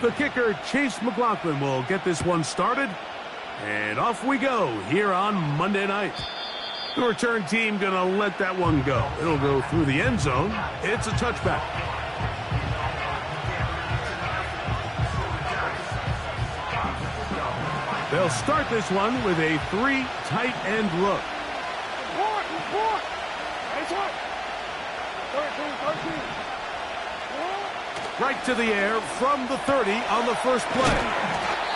The kicker, Chase McLaughlin, will get this one started. And off we go here on Monday night. The return team going to let that one go. It'll go through the end zone. It's a touchback. They'll start this one with a 3 tight end look. Right to the air from the 30 on the first play.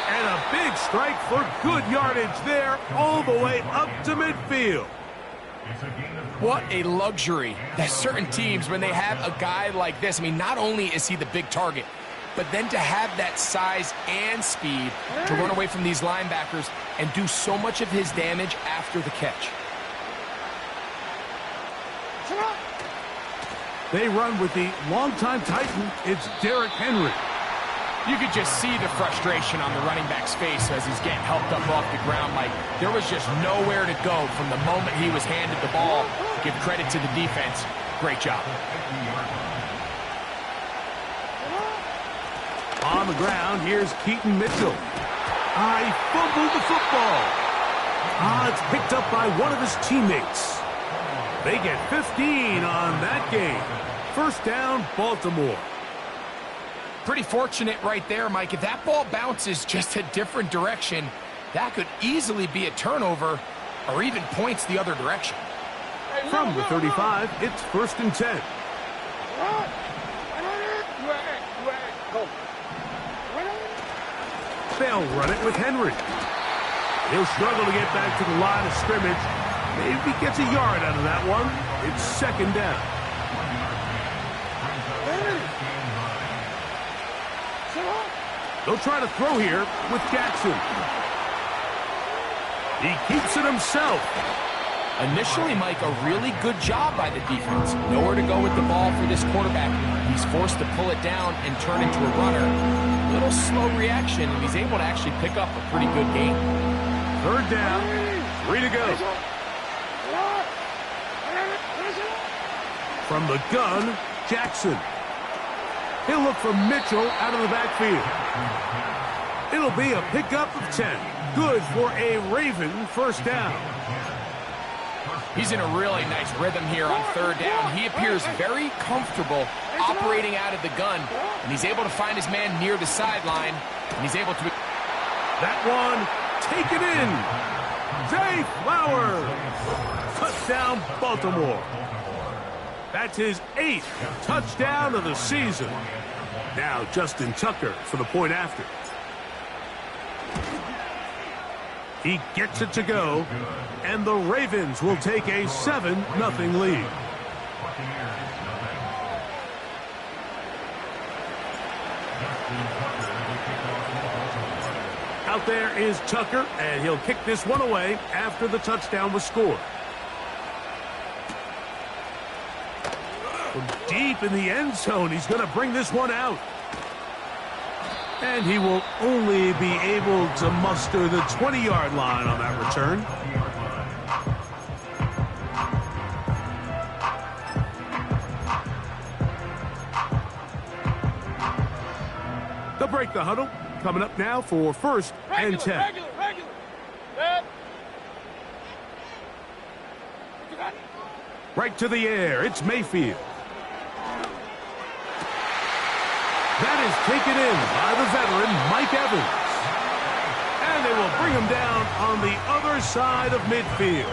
And a big strike for good yardage there all the way up to midfield. What a luxury that certain teams, when they have a guy like this, I mean, not only is he the big target, but then to have that size and speed to run away from these linebackers and do so much of his damage after the catch. They run with the longtime Titan. It's Derrick Henry. You could just see the frustration on the running back's face as he's getting helped up off the ground. Like, there was just nowhere to go from the moment he was handed the ball. Give credit to the defense. Great job. On the ground, here's Keaton Mitchell. He fumbled the football. It's picked up by one of his teammates. They get 15 on that game. First down, Baltimore. Pretty fortunate right there, Mike. If that ball bounces just a different direction, that could easily be a turnover or even points the other direction. From the 35, it's 1st and 10. They'll run it with Henry. He'll struggle to get back to the line of scrimmage. Maybe gets a yard out of that one. It's 2nd down. They'll try to throw here with Jackson. He keeps it himself. Initially, Mike, a really good job by the defense. Nowhere to go with the ball for this quarterback. He's forced to pull it down and turn into a runner. A little slow reaction, and he's able to actually pick up a pretty good game. 3rd down, 3 to go. From the gun, Jackson. He'll look for Mitchell out of the backfield. It'll be a pickup of 10. Good for a Raven first down. He's in a really nice rhythm here on 3rd down. He appears very comfortable operating out of the gun, and he's able to find his man near the sideline, and he's able to... That one, taken in. Zay Flowers. Touchdown, Baltimore. That's his 8th touchdown of the season. Now Justin Tucker for the point after. He gets it to go, and the Ravens will take a 7-0 lead. Out there is Tucker, and he'll kick this one away after the touchdown was scored. From deep in the end zone, he's going to bring this one out. And he will only be able to muster the 20-yard line on that return. They'll break the huddle. Coming up now for 1st and 10. Right to the air. It's Mayfield. That is taken in by the veteran, Mike Evans. And they will bring him down on the other side of midfield.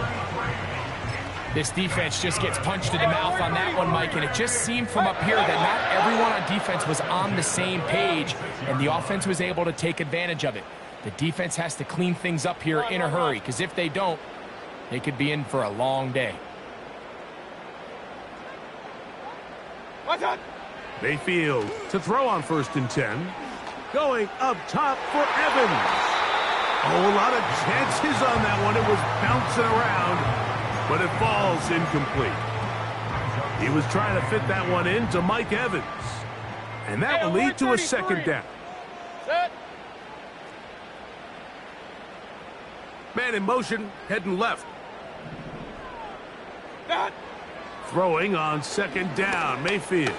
This defense just gets punched in the mouth on that one, Mike, and it just seemed from up here that not everyone on defense was on the same page, and the offense was able to take advantage of it. The defense has to clean things up here in a hurry, because if they don't, they could be in for a long day. Mayfield to throw on 1st and 10. Going up top for Evans. Oh, a lot of chances on that one. It was bouncing around, but it falls incomplete. He was trying to fit that one into Mike Evans. And that will lead to a 2nd down. Man in motion, heading left. Throwing on 2nd down, Mayfield.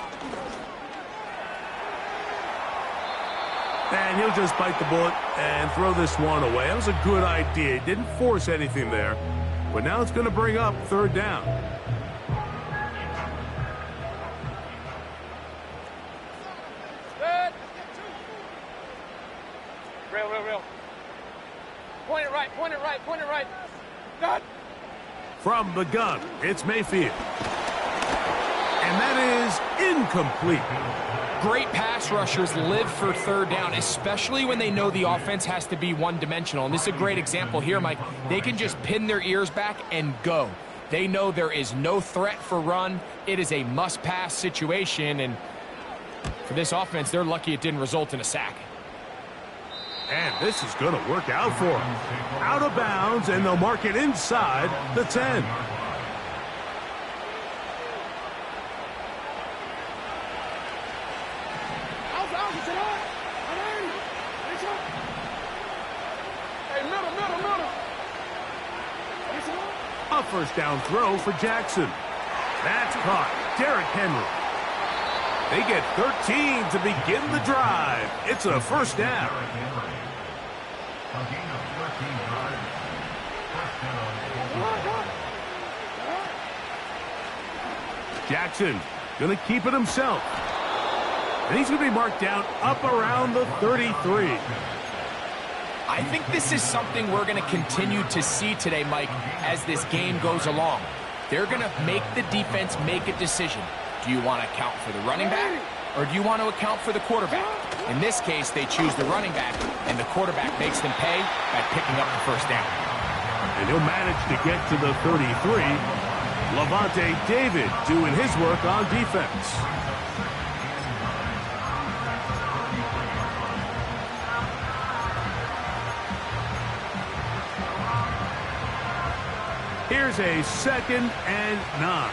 And he'll just bite the bullet and throw this one away. That was a good idea. He didn't force anything there. But now it's going to bring up third down. Good. Real. Point it right. Good. From the gun, it's Mayfield. And that is incomplete. Great pass rushers live for third down, especially when they know the offense has to be one-dimensional. And this is a great example here, Mike. They can just pin their ears back and go. They know there is no threat for run. It is a must-pass situation, and for this offense, they're lucky it didn't result in a sack. And this is going to work out for them. Out of bounds, and they'll mark it inside the 10. A first down throw for Jackson. That's caught. Derrick Henry. They get 13 to begin the drive. It's a first down. Jackson going to keep it himself. And he's going to be marked down up around the 33. I think this is something we're going to continue to see today, Mike, as this game goes along. They're going to make the defense make a decision. Do you want to account for the running back, or do you want to account for the quarterback? In this case, they choose the running back, and the quarterback makes them pay by picking up the first down. And he'll manage to get to the 33. Levante David doing his work on defense. Here's a 2nd and 9.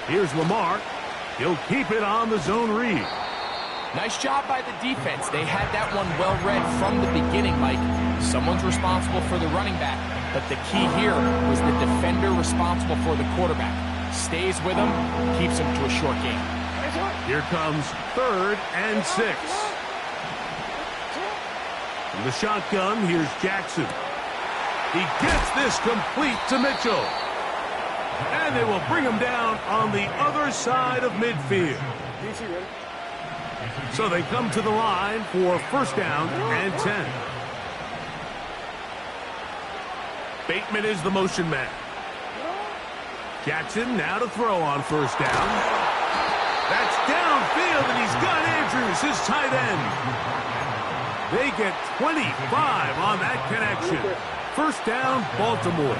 Here's Lamar. He'll keep it on the zone read. Nice job by the defense. They had that one well read from the beginning, Mike. Someone's responsible for the running back, but the key here was the defender responsible for the quarterback. Stays with him, keeps him to a short game. Here comes 3rd and 6. In the shotgun, here's Jackson. He gets this complete to Mitchell. And they will bring him down on the other side of midfield. So they come to the line for first down and 10. Bateman is the motion man. Jackson now to throw on first down. That's downfield, and he's got Andrews, his tight end. They get 25 on that connection. First down, Baltimore.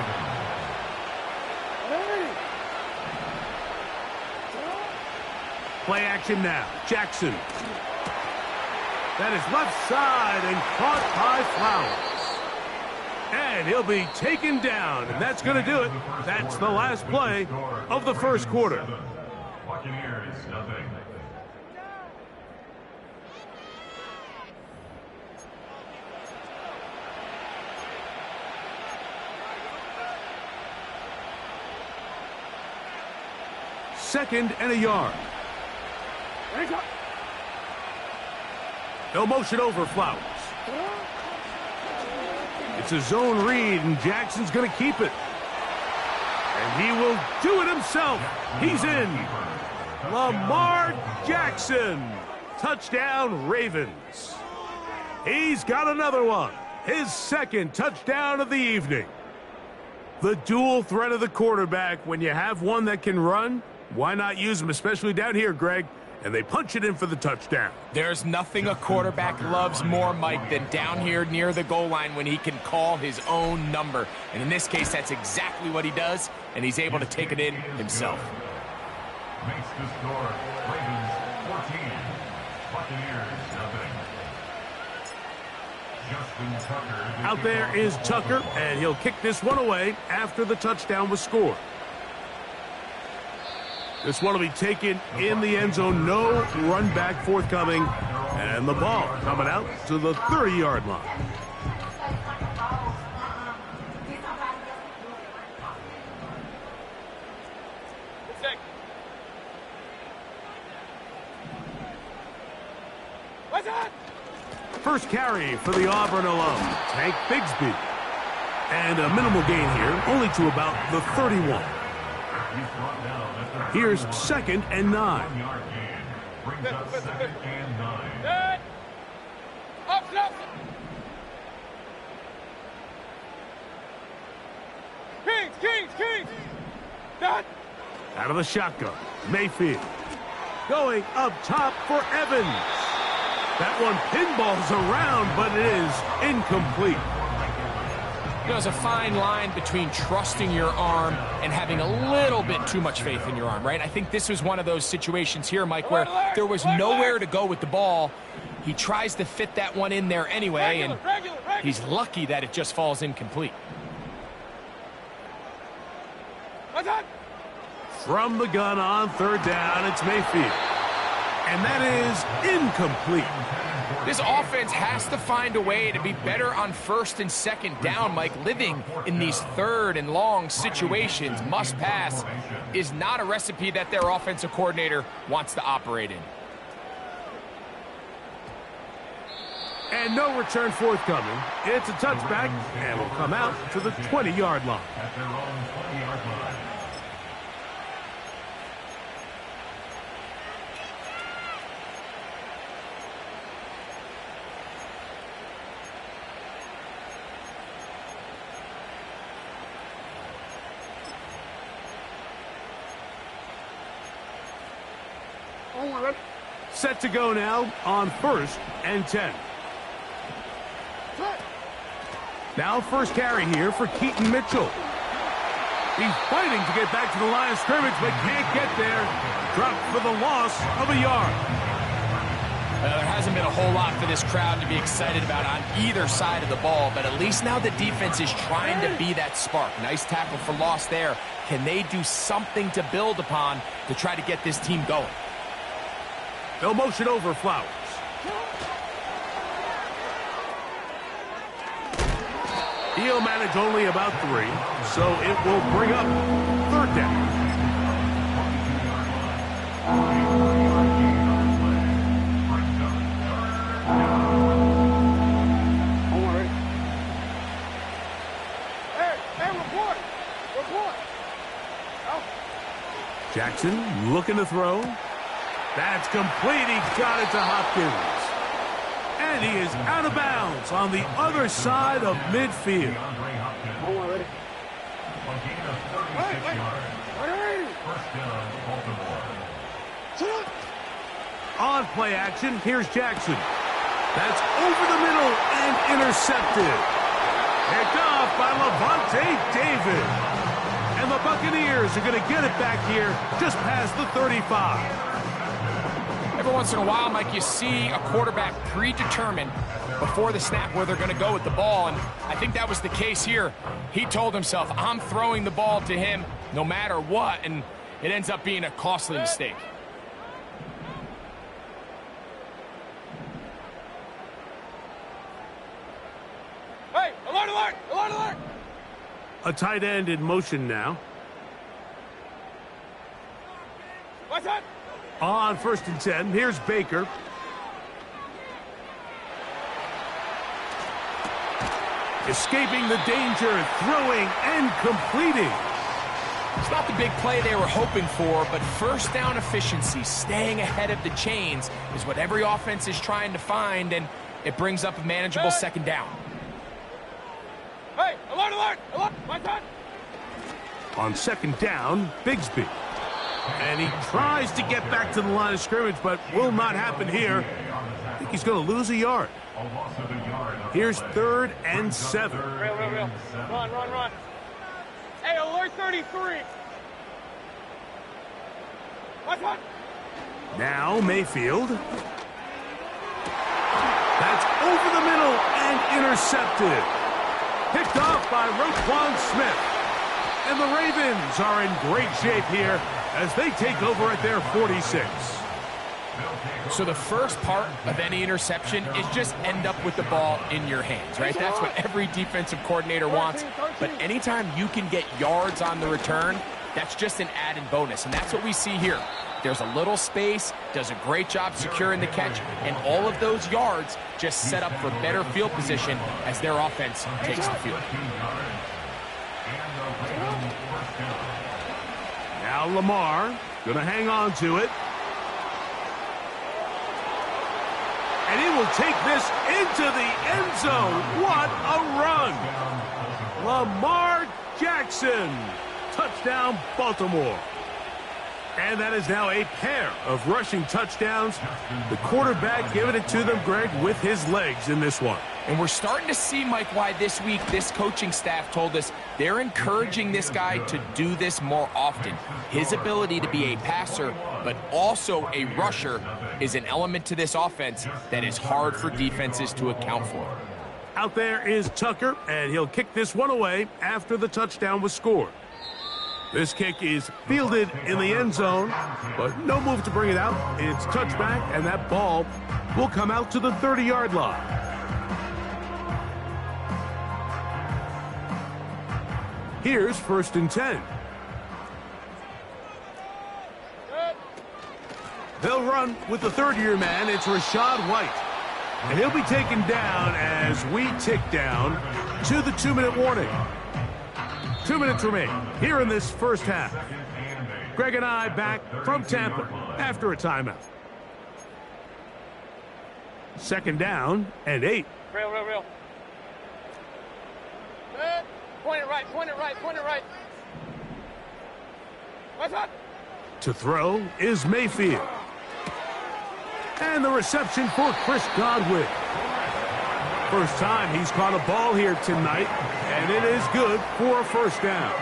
Play action now. Jackson. That is left side and caught by Flowers. And he'll be taken down, and that's going to do it. That's the last play of the first quarter. Buccaneers, nothing. Second and a yard. No motion over Flowers. It's a zone read, and Jackson's going to keep it. And he will do it himself. He's in. Lamar Jackson. Touchdown, Ravens. He's got another one. His 2nd touchdown of the evening. The dual threat of the quarterback. When you have one that can run, why not use him, especially down here, Greg? And they punch it in for the touchdown. There's nothing a quarterback loves more, Mike, than down here near the goal line when he can call his own number. And in this case, that's exactly what he does, and he's able to take it in himself. Makes the score. Ravens 14. Buccaneers nothing. Justin Tucker. Out there is Tucker, and he'll kick this one away after the touchdown was scored. This one will be taken in the end zone. No run back forthcoming. And the ball coming out to the 30-yard line. First carry for the Auburn alum, Tank Bigsby. And a minimal gain here, only to about the 31. Here's 2nd and 9. Brings up 2nd and 9. Good. Up. Kings. Done. Out of the shotgun, Mayfield. Going up top for Evans. That one pinballs around, but it is incomplete. You know, there's a fine line between trusting your arm and having a little bit too much faith in your arm, right? I think this was one of those situations here, Mike, where there was nowhere to go with the ball. He tries to fit that one in there anyway, and he's lucky that it just falls incomplete. From the gun on 3rd down, it's Mayfield. And that is incomplete. This offense has to find a way to be better on 1st and 2nd down, Mike. Living in these 3rd and long situations, must pass, is not a recipe that their offensive coordinator wants to operate in. And no return forthcoming. It's a touchback, and will come out to the 20-yard line. At their own 20-yard line. Set to go now on 1st and 10. Now first carry here for Keaton Mitchell. He's fighting to get back to the line of scrimmage, but can't get there. Dropped for the loss of a yard. There hasn't been a whole lot for this crowd to be excited about on either side of the ball, but at least now the defense is trying to be that spark. Nice tackle for loss there. Can they do something to build upon to try to get this team going? They'll motion over Flowers. He'll manage only about 3, so it will bring up 3rd down. Report. Jackson looking to throw. That's complete. He got it to Hopkins. And he is out of bounds on the other side of midfield. On play action, here's Jackson. That's over the middle and intercepted. Picked off by Levante David. And the Buccaneers are going to get it back here just past the 35. Every once in a while, Mike, you see a quarterback predetermined before the snap where they're going to go with the ball, and I think that was the case here. He told himself, I'm throwing the ball to him no matter what, and it ends up being a costly mistake. Hey, alert! A tight end in motion now. What's that? On 1st and 10, here's Baker. Escaping the danger, throwing and completing. It's not the big play they were hoping for, but 1st down efficiency, staying ahead of the chains, is what every offense is trying to find, and it brings up a manageable 2nd down. Hey, alert! What's that? On 2nd down, Bigsby. And he tries to get back to the line of scrimmage, but will not happen here. I think he's going to lose a yard. Here's 3rd and 7. Real. Run. Hey, alert 33. What's that? Now Mayfield. That's over the middle and intercepted. Picked off by Roquan Smith. And the Ravens are in great shape here as they take over at their 46. So the first part of any interception is just end up with the ball in your hands, right? That's what every defensive coordinator wants. But anytime you can get yards on the return, that's just an added bonus. And that's what we see here. There's a little space, does a great job securing the catch, and all of those yards just set up for better field position as their offense takes the field. Now Lamar going to hang on to it. And he will take this into the end zone. What a run! Lamar Jackson. Touchdown, Baltimore. And that is now a pair of rushing touchdowns. The quarterback giving it to them, Greg, with his legs in this one. And we're starting to see, Mike, why this week this coaching staff told us they're encouraging this guy to do this more often. His ability to be a passer, but also a rusher, is an element to this offense that is hard for defenses to account for. Out there is Tucker, and he'll kick this one away after the touchdown was scored. This kick is fielded in the end zone, but no move to bring it out. It's touchback, and that ball will come out to the 30-yard line. Here's 1st and 10. They'll run with the third-year man. It's Rashad White. And he'll be taken down as we tick down to the 2-minute warning. 2 minutes remain here in this first half. Greg and I back from Tampa after a timeout. 2nd down and 8. Real. Point it right. What's up? To throw is Mayfield. And the reception for Chris Godwin. First time he's caught a ball here tonight, and it is good for a 1st down.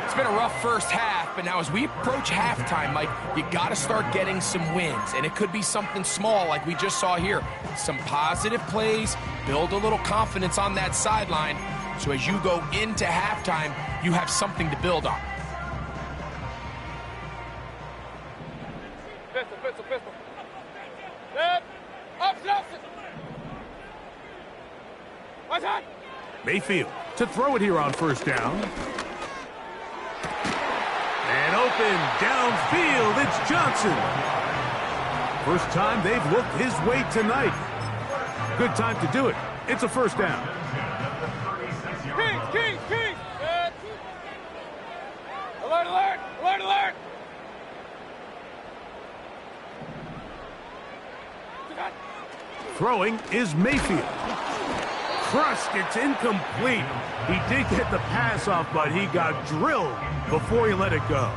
It's been a rough first half, but now as we approach halftime, Mike, you got to start getting some wins, and it could be something small like we just saw here. Some positive plays, build a little confidence on that sideline, so as you go into halftime, you have something to build on. Pistol. Up. What's that? Mayfield to throw it here on 1st down. And open downfield, it's Johnson. First time they've looked his way tonight. Good time to do it. It's a 1st down. Kings. Alert. Throwing is Mayfield. Crushed, it's incomplete. He did get the pass off, but he got drilled before he let it go.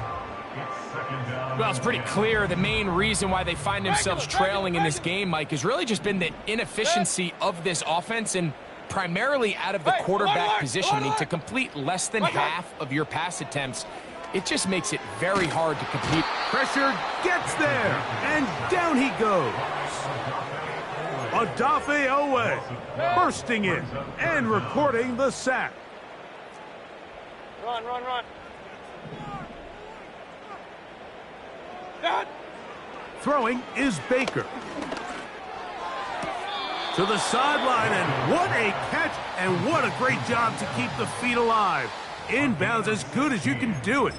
Well, it's pretty clear the main reason why they find themselves trailing in this game, Mike, has really just been the inefficiency of this offense and primarily out of the quarterback position. I mean, to complete less than half of your pass attempts, it just makes it very hard to compete. Pressure gets there, and down he goes. Odafe Owe bursting in and recording the sack. Run. Dad. Throwing is Baker. To the sideline, and what a catch, and what a great job to keep the feet alive. Inbounds as good as you can do it.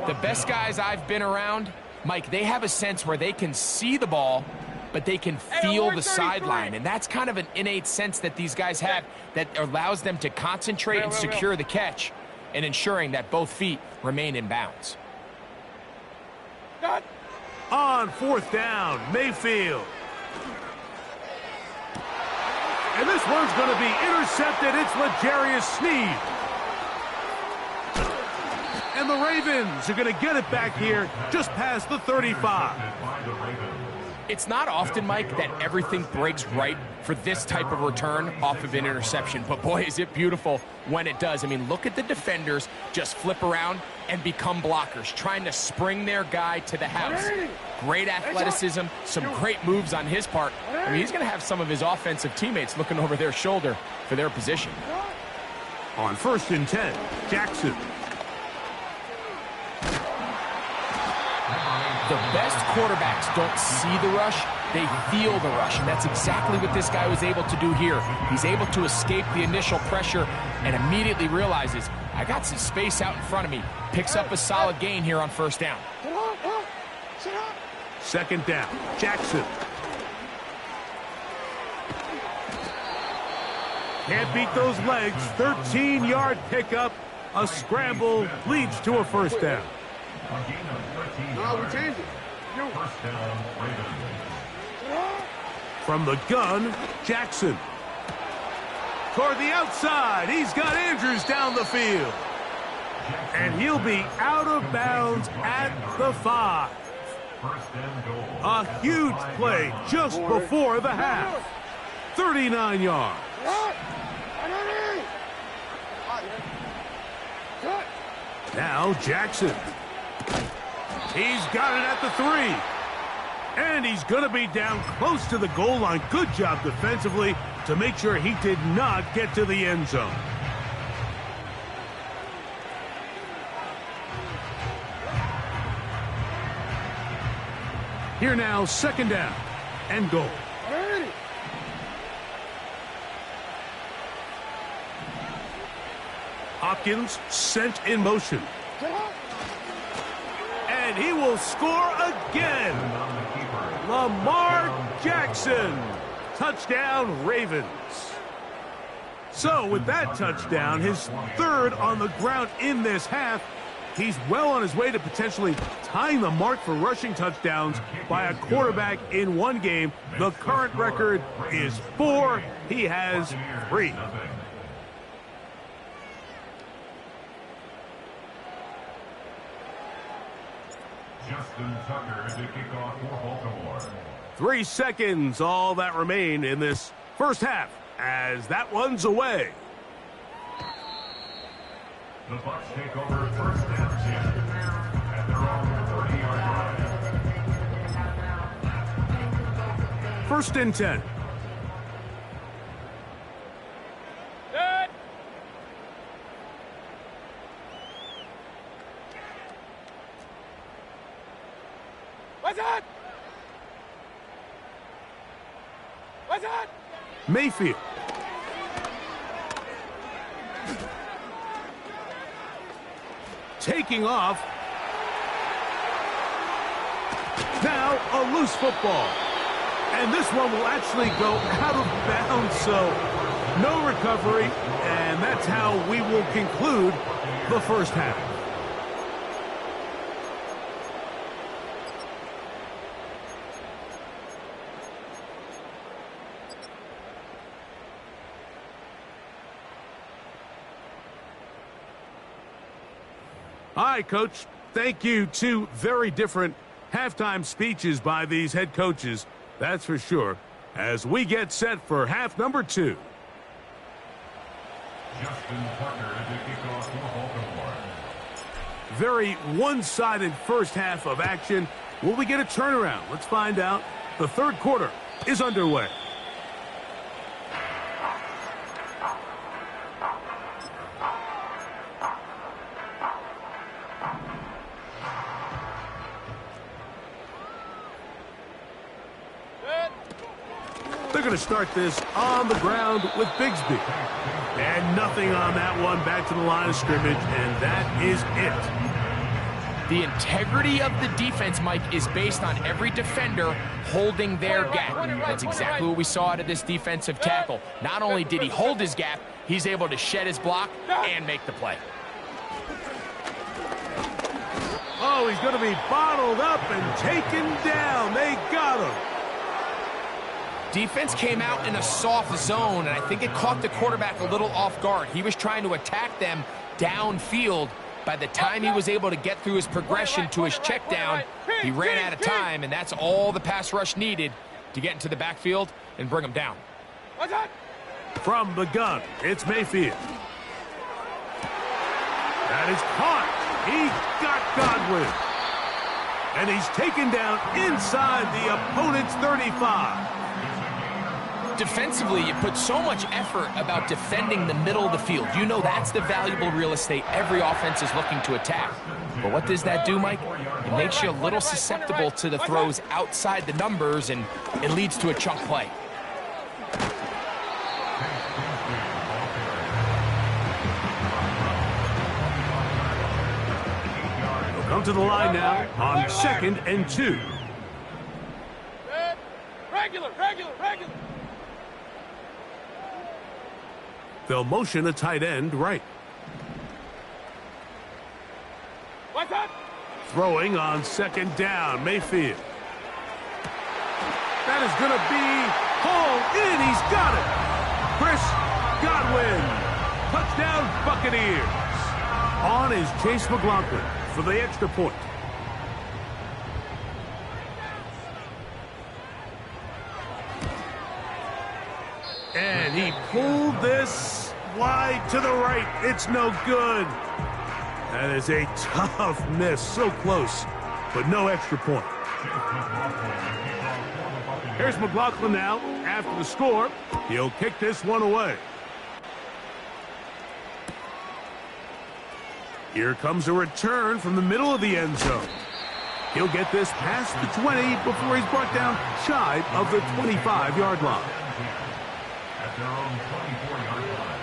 The best guys I've been around, Mike, they have a sense where they can see the ball, but they can feel the sideline, and that's kind of an innate sense that these guys have that allows them to concentrate and secure the catch and ensuring that both feet remain in bounds. On 4th down, Mayfield. And this one's going to be intercepted. It's L'Jarius Sneed. And the Ravens are going to get it back here just past the 35. It's not often, Mike, that everything breaks right for this type of return off of an interception. But, boy, is it beautiful when it does. I mean, look at the defenders just flip around and become blockers, trying to spring their guy to the house. Great athleticism, some great moves on his part. I mean, he's going to have some of his offensive teammates looking over their shoulder for their position. On 1st and 10, Jackson. The best quarterbacks don't see the rush, they feel the rush, and that's exactly what this guy was able to do here. He's able to escape the initial pressure and immediately realizes, I got some space out in front of me. Picks up a solid gain here on 1st down. Second down, Jackson. Can't beat those legs. 13-yard pickup. A scramble leads to a first down. No, we changed it. First down, Ravens. From the gun, Jackson. Toward the outside. He's got Andrews down the field. And he'll be out of bounds at the 5. First and goal. A huge play just before the half. 39 yards. Now Jackson. He's got it at the 3. And he's going to be down close to the goal line. Good job defensively to make sure he did not get to the end zone. Here now, second down and goal. Hopkins sent in motion. And he will score again. Lamar Jackson. Touchdown, Ravens. So with that touchdown, his 3rd on the ground in this half, he's well on his way to potentially tying the mark for rushing touchdowns by a quarterback in one game. The current record is 4. He has 3. Justin Tucker to kick off for Baltimore. 3 seconds, all that remain in this first half, as that one's away. The Bucs take over first down 10 at their own 30-yard line. First and 10. Good. What's that? What's that? Mayfield. Taking off. Now a loose football. And this one will actually go out of bounds, so no recovery. And that's how we will conclude the first half. All right, Coach. Thank you. 2 very different halftime speeches by these head coaches. That's for sure. As we get set for half number 2. Justin Tucker to kick off for Baltimore. Very one-sided first half of action. Will we get a turnaround? Let's find out. The third quarter is underway. They're going to start this on the ground with Bigsby. And nothing on that one. Back to the line of scrimmage, and that is it. The integrity of the defense, Mike, is based on every defender holding their gap. That's exactly what we saw out of this defensive tackle. Not only did he hold his gap, he's able to shed his block and make the play. Oh, he's going to be bottled up and taken down. They got him. Defense came out in a soft zone, and I think it caught the quarterback a little off guard. He was trying to attack them downfield. By the time he was able to get through his progression to his check down, he ran out of time, and that's all the pass rush needed to get into the backfield and bring him down. From the gun, it's Mayfield. That is caught. He got Godwin. And he's taken down inside the opponent's 35. Defensively, you put so much effort about defending the middle of the field. You know that's the valuable real estate every offense is looking to attack. But what does that do, Mike? It makes you a little susceptible to the throws outside the numbers, and it leads to a chunk play. Come to the line now on 2nd and 2. Regular. They'll motion a tight end right. What's that? Throwing on 2nd down, Mayfield. That is going to be hauled in. He's got it. Chris Godwin. Touchdown, Buccaneers. On is Chase McLaughlin for the extra point. And he pulled this wide to the right. It's no good. That is a tough miss. So close, but no extra point. Here's McLaughlin now. After the score, he'll kick this one away. Here comes a return from the middle of the end zone. He'll get this past the 20 before he's brought down shy of the 25-yard line. At their own 24-yard line.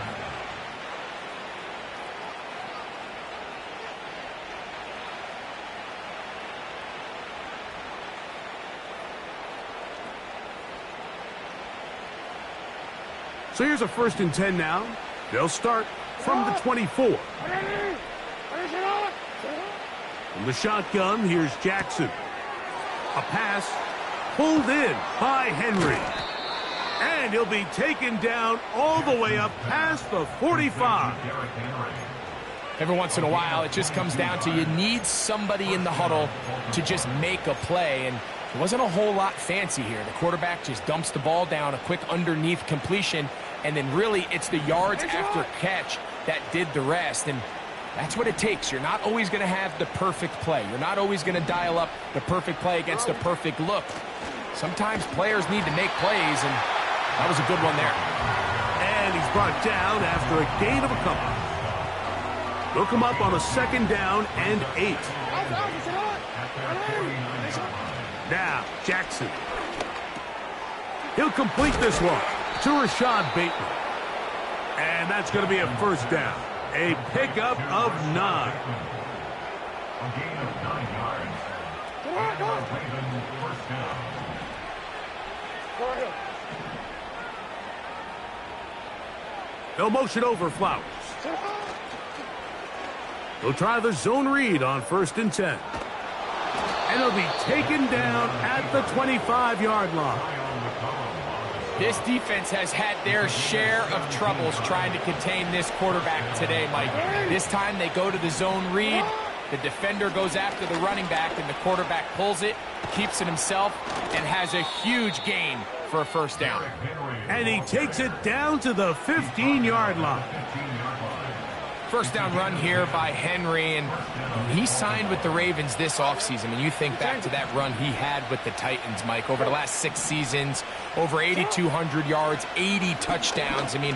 So here's a 1st and 10 now. They'll start from the 24. From the shotgun, here's Jackson. A pass pulled in by Henry. And he'll be taken down all the way up past the 45. Every once in a while, it just comes down to you need somebody in the huddle to just make a play. And it wasn't a whole lot fancy here. The quarterback just dumps the ball down, a quick underneath completion, and then really it's the yards after catch that did the rest. And that's what it takes. You're not always going to have the perfect play. You're not always going to dial up the perfect play against the perfect look. Sometimes players need to make plays, and that was a good one there. And he's brought down after a gain of a couple. They'll come up on a 2nd down and 8. Now, Jackson. He'll complete this one to Rashad Bateman. And that's going to be a 1st down. A pickup of 9. A gain of 9 yards. Raven, 1st down. They'll motion over Flowers. They'll try the zone read on 1st and 10. And he'll be taken down at the 25-yard line. This defense has had their share of troubles trying to contain this quarterback today, Mike. This time they go to the zone read. The defender goes after the running back, and the quarterback pulls it, keeps it himself, and has a huge gain for a 1st down. And he takes it down to the 15-yard line. 1st down run here by Henry, and he signed with the Ravens this offseason. And you think back to that run he had with the Titans, Mike, over the last 6 seasons, over 8,200 yards, 80 touchdowns. I mean,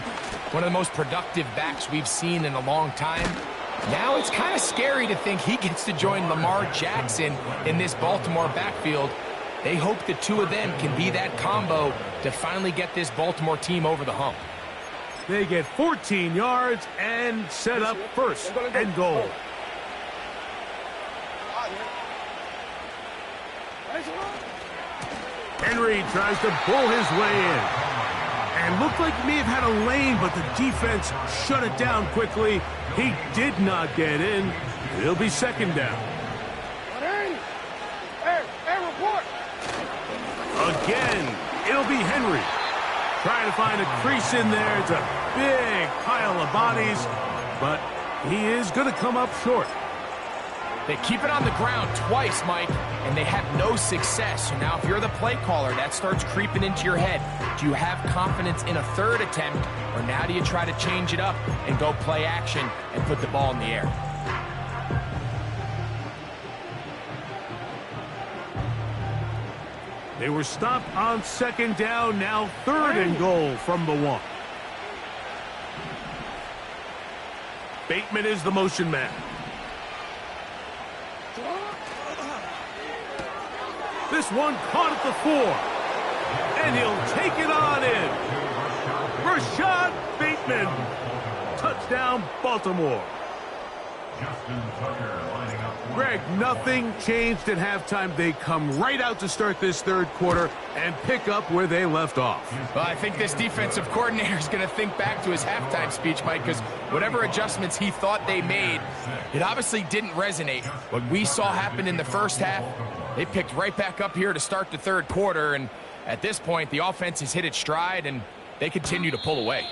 one of the most productive backs we've seen in a long time. Now it's kind of scary to think he gets to join Lamar Jackson in this Baltimore backfield. They hope the two of them can be that combo to finally get this Baltimore team over the hump. They get 14 yards and set up 1st and goal. Henry tries to pull his way in. And looked like he may have had a lane, but the defense shut it down quickly. He did not get in. It'll be 2nd down. Report. Again, it'll be Henry. Trying to find a crease in there. It's a big pile of bodies, but he is going to come up short. They keep it on the ground twice, Mike, and they have no success. So now if you're the play caller, that starts creeping into your head. Do you have confidence in a 3rd attempt, or now do you try to change it up and go play action and put the ball in the air? They were stopped on 2nd down, now 3rd and goal from the 1. Bateman is the motion man. This one caught at the 4. And he'll take it on in. Rashad Bateman. Touchdown, Baltimore. Justin Tucker lining up Greg, nothing changed at halftime. They come right out to start this third quarter and pick up where they left off. Well, I think this defensive coordinator is going to think back to his halftime speech, Mike, because whatever adjustments he thought they made, it obviously didn't resonate. What we saw happen in the first half, they picked right back up here to start the third quarter, and at this point, the offense has hit its stride, and they continue to pull away.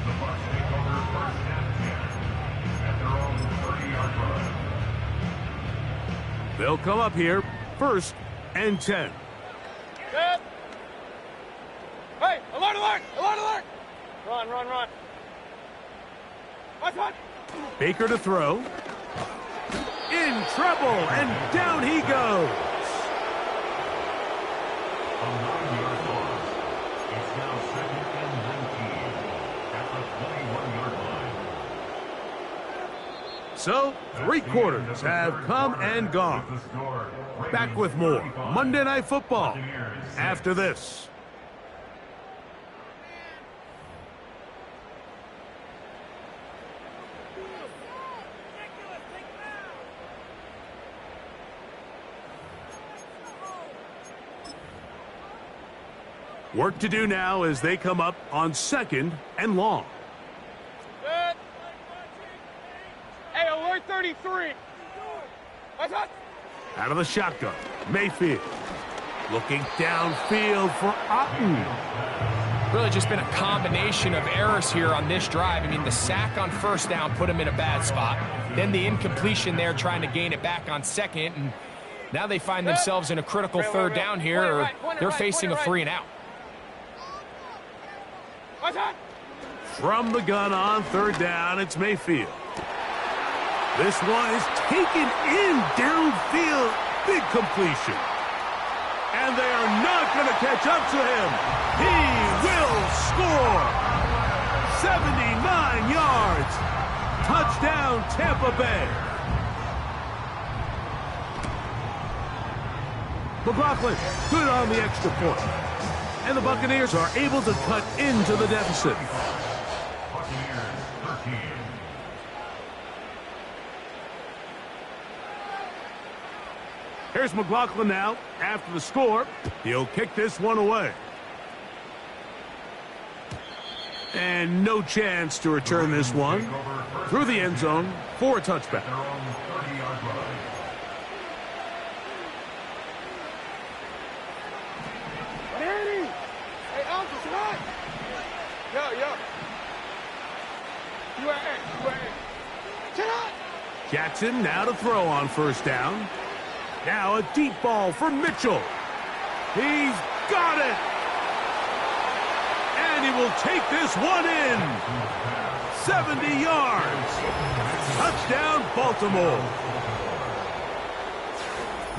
The Bucs take over first and 10 at their own 30-yard line. They'll come up here, 1st and 10. Good. Hey, alert, alert, alert, alert. Run, run, run. Watch, watch. Baker to throw. In trouble, and down he goes. A 9-yard loss. It's now 2nd and 19 at the 21-yard line. So, 3 quarters have come and gone. The score. Back with more Monday Night Football after this. Work to do now as they come up on 2nd and long. Good. Hey, alert 33. Watch, watch. Out of the shotgun, Mayfield. Looking downfield for Otten. Really just been a combination of errors here on this drive. I mean, the sack on 1st down put him in a bad spot. Then the incompletion there trying to gain it back on 2nd. And now they find themselves in a critical 3rd down here, or they're facing a 3 and out. Watch out. From the gun on 3rd down, it's Mayfield. This one is taken in downfield. Big completion. And they are not going to catch up to him. He will score. 79 yards. Touchdown, Tampa Bay. McLaughlin, good on the extra point. And the Buccaneers are able to cut into the deficit. Buccaneers 13. Here's McLaughlin now. After the score, he'll kick this one away. And no chance to return this one through the end zone for a touchback. Their own 30-yard line. Danny. Hey, Uncle, tonight. Yo, yo. You are A. Tonight. Jackson now to throw on 1st down. Now a deep ball for Mitchell. He's got it. And he will take this one in. 70 yards. Touchdown, Baltimore.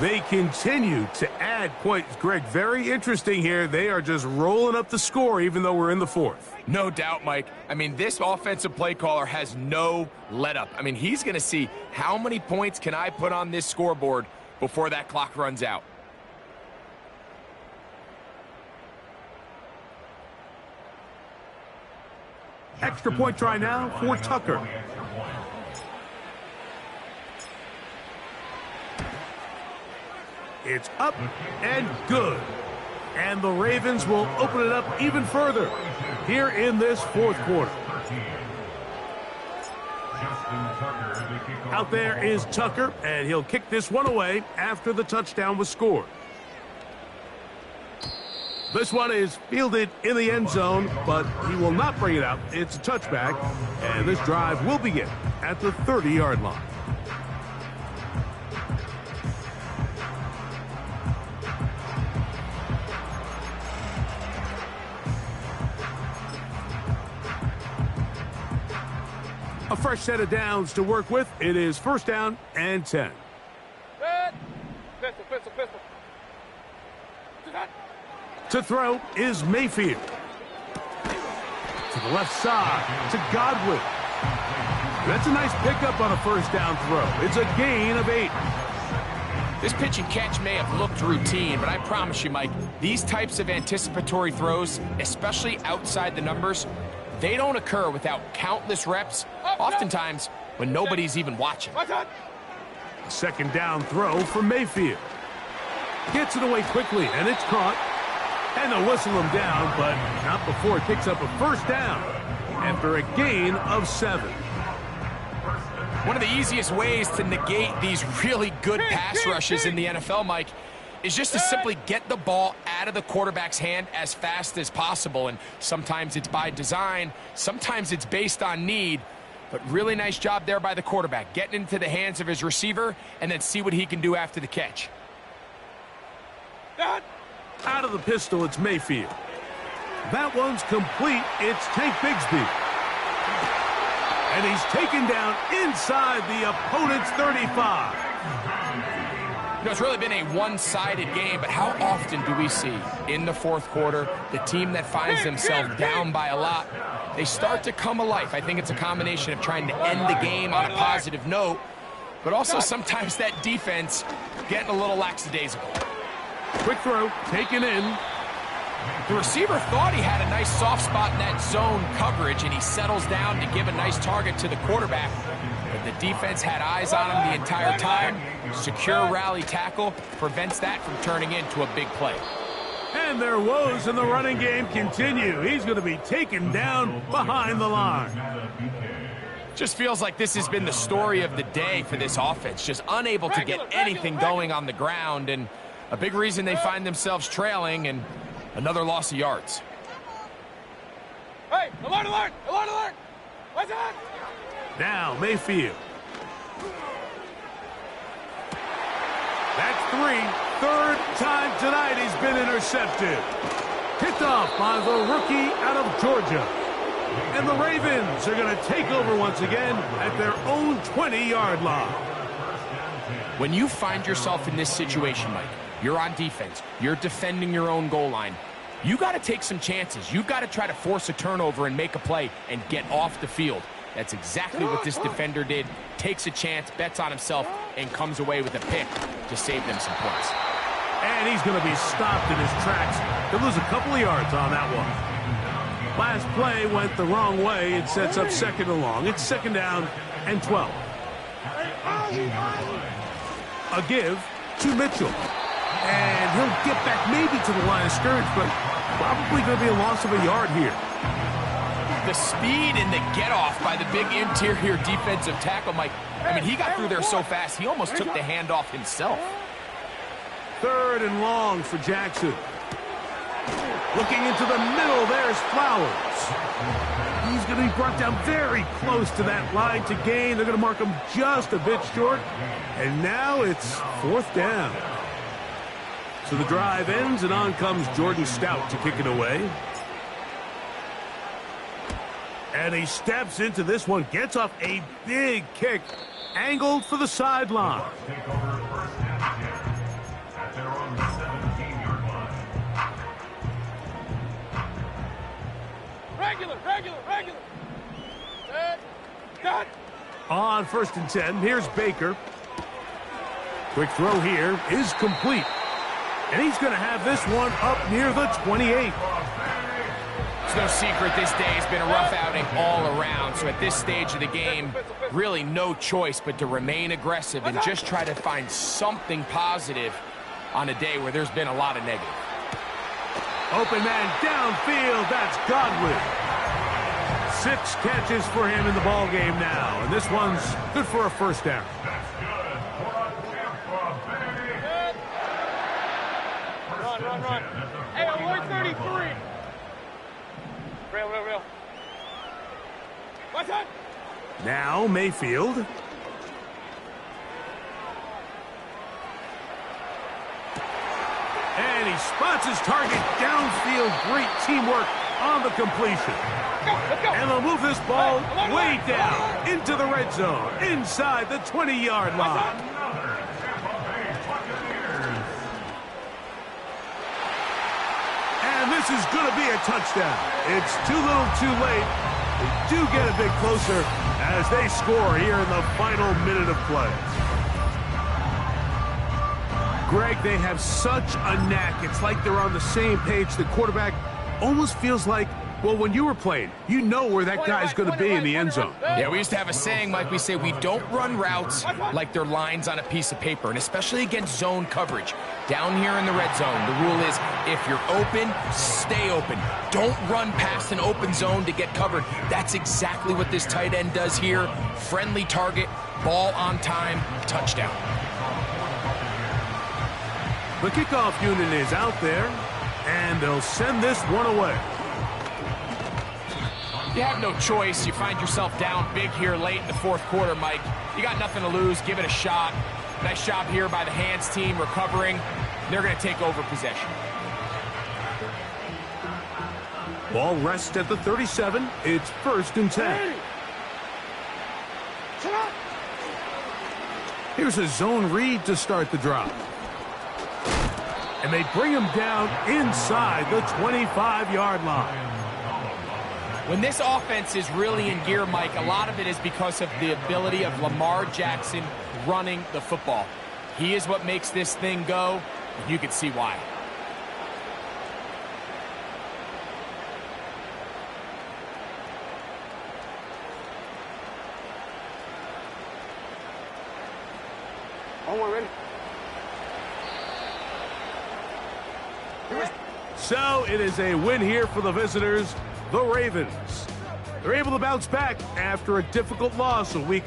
They continue to add points. Greg, very interesting here. They are just rolling up the score even though we're in the 4th. No doubt, Mike. I mean, this offensive play caller has no let-up. I mean, he's going to see how many points can I put on this scoreboard before that clock runs out. Extra point try now for Tucker. It's up and good. And the Ravens will open it up even further here in this 4th quarter. Out there is Tucker, and he'll kick this one away after the touchdown was scored. This one is fielded in the end zone, but he will not bring it out. It's a touchback, and this drive will begin at the 30-yard line. A fresh set of downs to work with. It is 1st down and 10. Good. Pistol, pistol, pistol. To throw is Mayfield. To the left side to Godwin. That's a nice pickup on a 1st down throw. It's a gain of 8. This pitch and catch may have looked routine, but I promise you, Mike, these types of anticipatory throws, especially outside the numbers, they don't occur without countless reps, oftentimes when nobody's even watching. Second down throw for Mayfield. Gets it away quickly, and it's caught. And they'll whistle him down, but not before it picks up a first down after a gain of 7. One of the easiest ways to negate these really good pass rushes in the NFL, Mike, is just to simply get the ball out of the quarterback's hand as fast as possible. And sometimes it's by design, sometimes it's based on need. But really nice job there by the quarterback, getting into the hands of his receiver and then see what he can do after the catch. Out of the pistol, it's Mayfield. That one's complete. It's Tank Bigsby. And he's taken down inside the opponent's 35. You know, it's really been a one-sided game, but how often do we see in the fourth quarter the team that finds themselves down by a lot, they start to come alive? I think it's a combination of trying to end the game on a positive note, but also sometimes that defense getting a little lackadaisical. Quick throw, taken in. The receiver thought he had a nice soft spot in that zone coverage, and he settles down to give a nice target to the quarterback. But the defense had eyes on him the entire time. Secure rally tackle prevents that from turning into a big play. And their woes in the running game continue. He's going to be taken down behind the line. Just feels like this has been the story of the day for this offense. Just unable to get anything going on the ground, and a big reason they find themselves trailing, and another loss of yards. Hey, alert, alert, alert, alert! What's that? Now Mayfield. That's 3. Third time tonight he's been intercepted. Picked off by the rookie out of Georgia. And the Ravens are going to take over once again at their own 20-yard line. When you find yourself in this situation, Mike, you're on defense, you're defending your own goal line, you got to take some chances. You've got to try to force a turnover and make a play and get off the field. That's exactly what this defender did. Takes a chance, bets on himself, and comes away with a pick to save them some points. And he's going to be stopped in his tracks. He'll lose a couple of yards on that one. Last play went the wrong way. It sets up second and long. It's second down and 12. A give to Mitchell. And he'll get back maybe to the line of scrimmage, but probably going to be a loss of a yard here. The speed and the get-off by the big interior defensive tackle, Mike. I mean, he got through there so fast, he almost took the handoff himself. Third and long for Jackson. Looking into the middle, there's Flowers. He's going to be brought down very close to that line to gain. They're going to mark him just a bit short. And now it's fourth down. So the drive ends, and on comes Jordan Stout to kick it away. And he steps into this one, gets off a big kick, angled for the sideline. Regular. Cut. On first and 10, here's Baker. Quick throw here is complete. And he's going to have this one up near the 28. It's no secret this day has been a rough outing all around. So at this stage of the game, really no choice but to remain aggressive and just try to find something positive on a day where there's been a lot of negative. Open man downfield, that's Godwin. 6 catches for him in the ball game now. And this one's good for a first down. Run. Hey, alert 33. Real. What's that? Now Mayfield. And he spots his target downfield. Great teamwork on the completion. Let's go. And they'll move this ball way down into the red zone, inside the 20-yard line. And this is going to be a touchdown. It's too little too late. They do get a bit closer as they score here in the final minute of play. Greg, they have such a knack. It's like they're on the same page. The quarterback almost feels like Well, when you were playing, you know where that guy's going to be in the end zone. Yeah, we used to have a saying, Mike. We say we don't run routes like they're lines on a piece of paper, and especially against zone coverage. Down here in the red zone, the rule is if you're open, stay open. Don't run past an open zone to get covered. That's exactly what this tight end does here. Friendly target, ball on time, touchdown. The kickoff unit is out there, and they'll send this one away. You have no choice. You find yourself down big here late in the fourth quarter, Mike. You got nothing to lose. Give it a shot. Nice job here by the hands team recovering. They're going to take over possession. Ball rests at the 37. It's 1st and 10. Here's a zone read to start the drive. And they bring him down inside the 25-yard line. When this offense is really in gear, Mike, a lot of it is because of the ability of Lamar Jackson running the football. He is what makes this thing go, and you can see why. Ready? So it is a win here for the visitors, the Ravens. They're able to bounce back after a difficult loss a week